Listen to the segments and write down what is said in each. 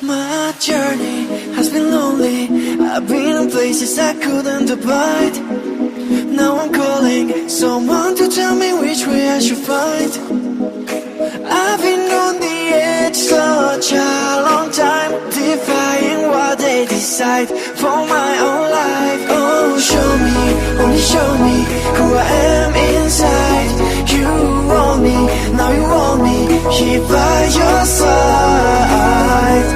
My journey has been lonely. I've been in places I couldn't abide. Now I'm calling someone to tell me which way I should find. I've been on the edge such a long time, defying what they decide for my own life. Oh, show me, only show me who I am inside. You want me, now you want me here by your side.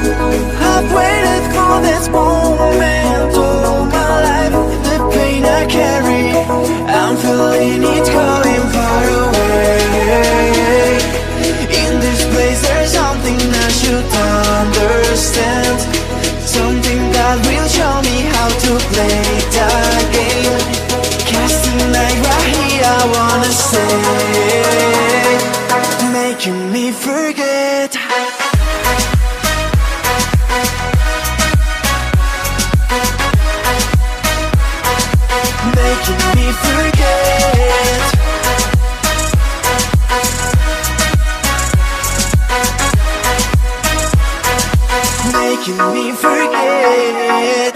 I've waited for this moment all my life. The pain I carry, I'm feeling it going far away. In this place there's something I should understand, something that will show me how to play the game. Casting night right here, I wanna say, making me forget. Making me forget. Making me forget.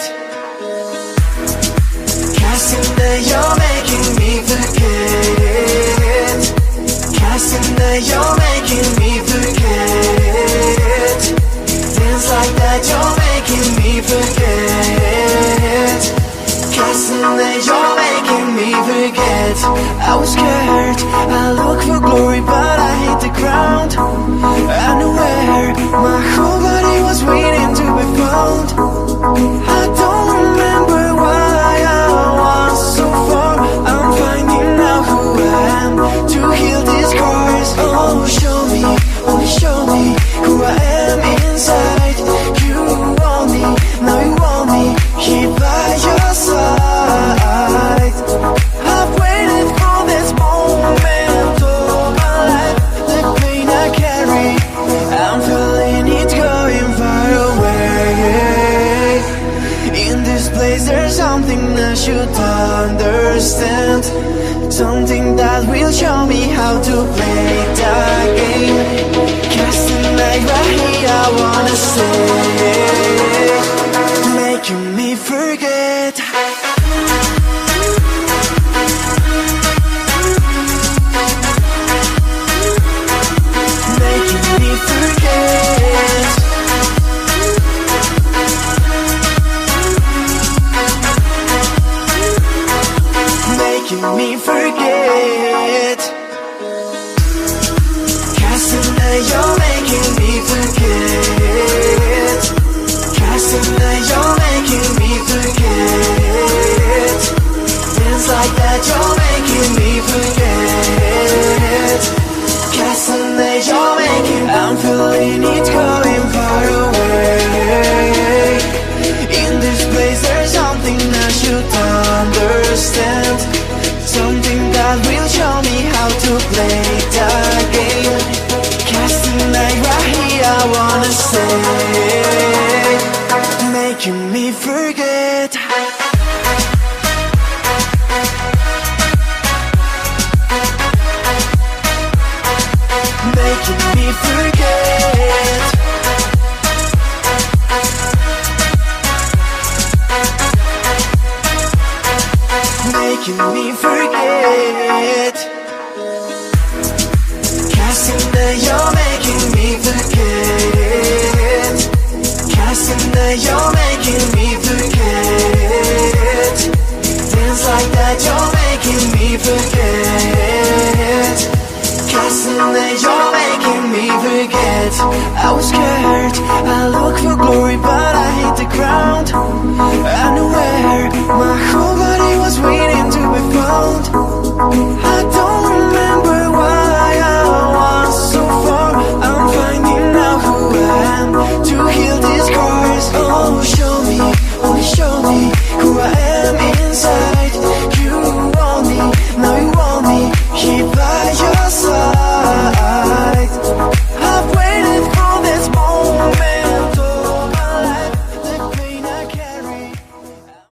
Casting that you're making me forget. Casting that you're making me forget. Things like that you're making me forget. Casting that you're making me forget. I was scared, I looked for glory but I hit the ground. I knew where my whole body was waiting to be found. I don't remember why I was so far. I'm finding out who I am to heal these scars. Oh, show me, only show me who I am inside. You want me, now you want me here by your side. I've waited for this moment all my life. The pain I carry, I'm feeling it going far away. In this place there's something I should understand, something that will show me how to play the game. Casting light right here, I wanna